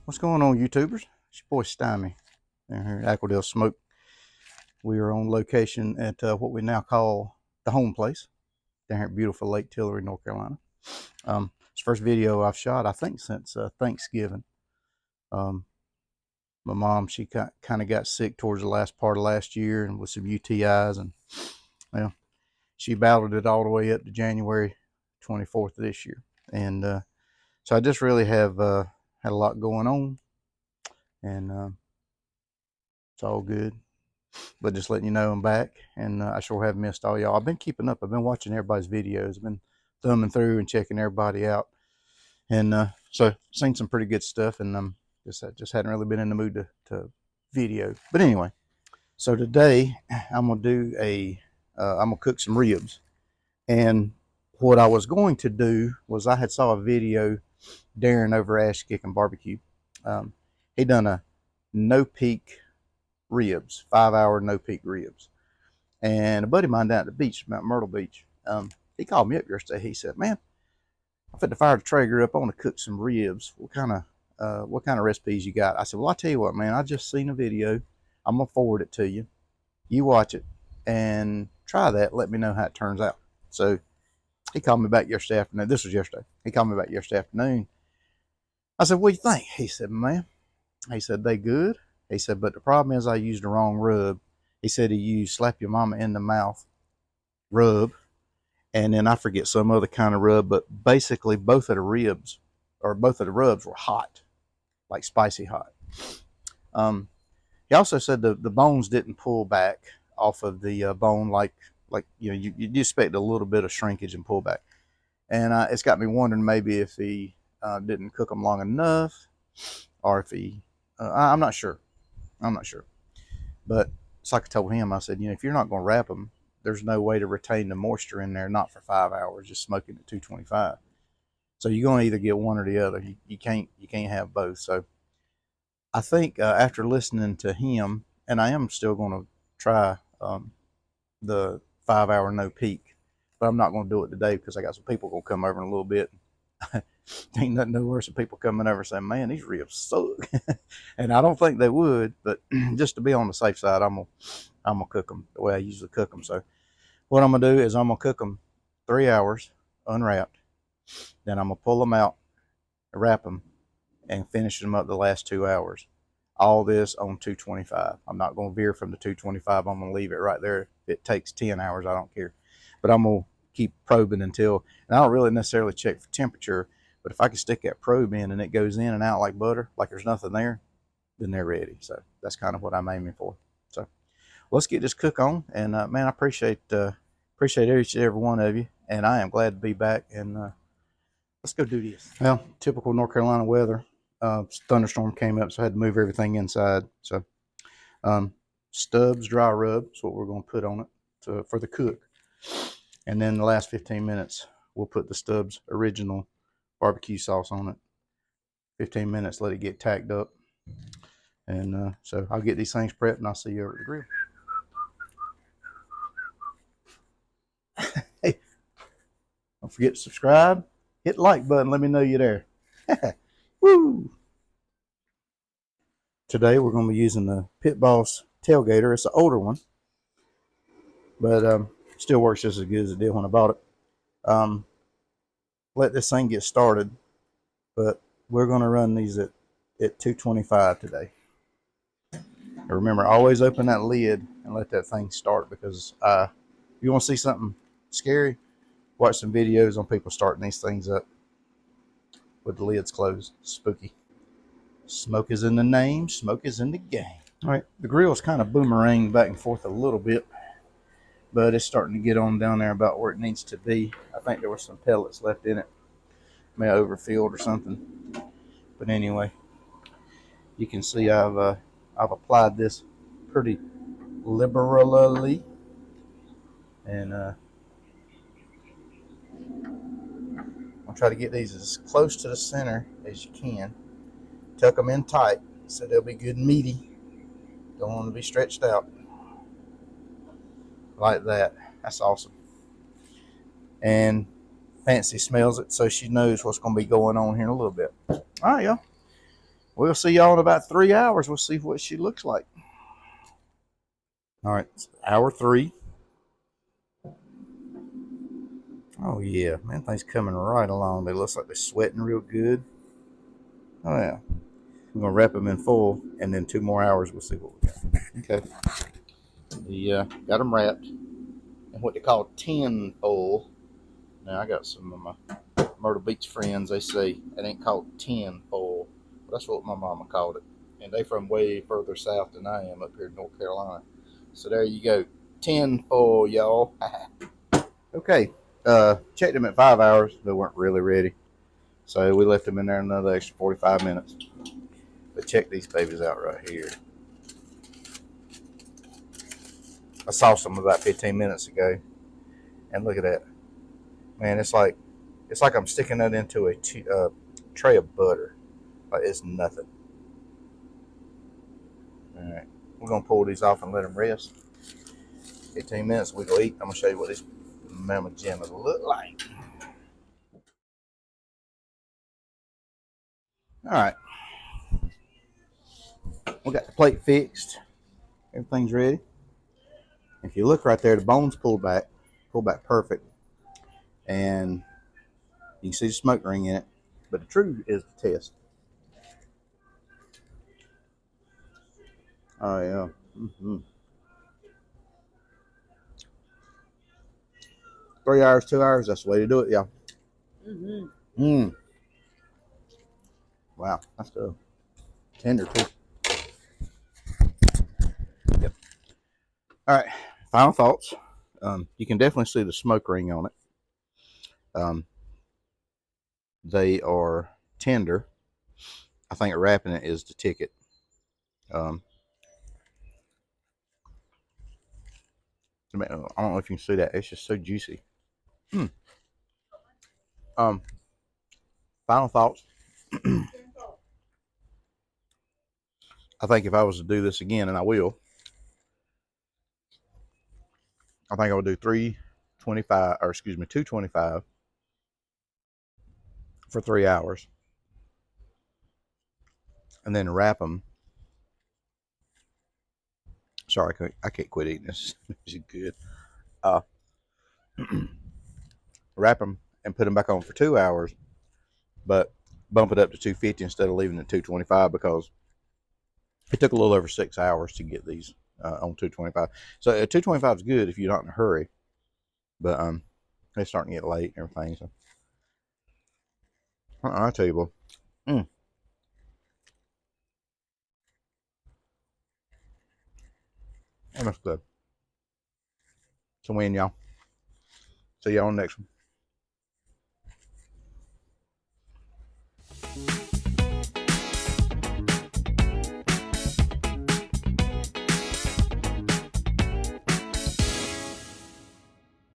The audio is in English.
What's going on, YouTubers? It's your boy Stymie down here at Aquadale Smoke. We are on location at what we now call the home place down here at beautiful Lake Tillery, North Carolina. It's the first video I've shot, I think, since Thanksgiving. My mom, she kind of got sick towards the last part of last year and with some UTIs, and well, she battled it all the way up to January 24th of this year. And so I just really have had a lot going on, and it's all good. But just letting you know I'm back, and I sure have missed all y'all. I've been keeping up. I've been watching everybody's videos. I've been thumbing through and checking everybody out, and so seen some pretty good stuff. And just hadn't really been in the mood to video. But anyway, so today I'm gonna do I'm gonna cook some ribs. And what I was going to do was I had saw a video Darren over Ash Kicking Barbecue. He done a no peak ribs, 5-hour no peak ribs. And a buddy of mine down at the beach, Mount Myrtle Beach, he called me up yesterday. He said, "Man, I fit to fire the Traeger up. I want to cook some ribs. What kind of recipes you got?" I said, "Well, I tell you what, man. I just seen a video. I'm gonna forward it to you. You watch it and try that. Let me know how it turns out." So he called me back yesterday afternoon. This was yesterday. He called me back yesterday afternoon. I said, "What do you think?" He said, "Man," he said, "they good." He said, "But the problem is I used the wrong rub." He said he used slap your mama in the mouth rub, and then I forget some other kind of rub, but basically both of the ribs were hot, like spicy hot. He also said the bones didn't pull back off of the bone like you expect a little bit of shrinkage and pullback, and it's got me wondering maybe if he didn't cook them long enough, or if he I'm not sure. But it's like I told him, I said, if you're not going to wrap them, there's no way to retain the moisture in there, not for 5 hours, just smoking at 225. So you're going to either get one or the other. You can't have both. So I think after listening to him, and I am still going to try the 5-hour no peak, but I'm not going to do it today because I got some people going to come over in a little bit. Ain't nothing no worse than people coming over saying, "Man, these ribs suck." And I don't think they would, but just to be on the safe side, I'm gonna cook them the way I usually cook them. So what I'm gonna do is I'm gonna cook them 3 hours unwrapped. Then I'm gonna pull them out, wrap them, and finish them up the last 2 hours. All this on 225. I'm not gonna veer from the 225. I'm gonna leave it right there. If it takes 10 hours, I don't care. But I'm gonna keep probing until, and I don't really necessarily check for temperature, but if I can stick that probe in and it goes in and out like butter, like there's nothing there, then they're ready. So that's kind of what I'm aiming for. So let's get this cook on. And man, I appreciate each and every one of you, and I am glad to be back. And let's go do this. Well, typical North Carolina weather. Thunderstorm came up, so I had to move everything inside. So Stubbs dry rub is what we're going to put on it for the cook. And then the last 15 minutes, we'll put the Stubbs original barbecue sauce on it. 15 minutes, let it get tacked up. And so I'll get these things prepped, and I'll see you over at the grill. Hey, don't forget to subscribe. Hit the like button. Let me know you're there. Woo! Today we're going to be using the PitBoss Tailgater. It's an older one, but still works just as good as it did when I bought it. Let this thing get started, but we're going to run these at 225 today. And remember, always open that lid and let that thing start, because if you want to see something scary, watch some videos on people starting these things up with the lids closed. Spooky. Smoke is in the name, smoke is in the game. All right, the grill's kind of boomeranged back and forth a little bit, but it's starting to get on down there about where it needs to be. I think there were some pellets left in it. May have overfilled or something. But anyway, you can see I've applied this pretty liberally, and I'll try to get these as close to the center as you can. Tuck them in tight so they'll be good and meaty. Don't want them to be stretched out like that. That's awesome. And Fancy smells it, so she knows what's going to be going on here in a little bit. All right, y'all. We'll see y'all in about 3 hours. We'll see what she looks like. All right, hour 3. Oh yeah, man, things coming right along. They look like they're sweating real good. Oh yeah. I'm gonna wrap them in full, and then 2 more hours. We'll see what we got. Okay. Got them wrapped in what they call tin foil. Now I got some of my Myrtle Beach friends. They say it ain't called tin foil. That's what my mama called it, and they from way further south than I am, up here in North Carolina. So there you go, tin foil, y'all. Okay. Checked them at 5 hours. They weren't really ready, so we left them in there another extra 45 minutes. But check these babies out right here. I saw some about 15 minutes ago, and look at that, man! It's like I'm sticking that into a tray of butter. Like it's nothing. All right, we're gonna pull these off and let them rest. 15 minutes, we go eat. I'm gonna show you what these mama jammas look like. All right, we got the plate fixed. Everything's ready. If you look right there, the bones pulled back perfect, and you can see the smoke ring in it. But the truth is the test. Oh yeah. Mm-hmm. 3 hours, 2 hours. That's the way to do it, y'all. Mm-hmm. Wow, that's good. Tender too. Yep. All right. Final thoughts. You can definitely see the smoke ring on it. They are tender. I think wrapping it is the ticket. I don't know if you can see that. It's just so juicy. Mm. Final thoughts. I think if I was to do this again, and I will, I think I would do 325, or excuse me, 225 for 3 hours, and then wrap them. Sorry, I can't quit eating this. This is good. Uh, Wrap them and put them back on for 2 hours, but bump it up to 250 instead of leaving it at 225 because it took a little over 6 hours to get these on 225. So 225 is good if you're not in a hurry, but it's starting to get late and everything. So I'll tell you, boy. That's good. It's a win, y'all. See y'all on the next one.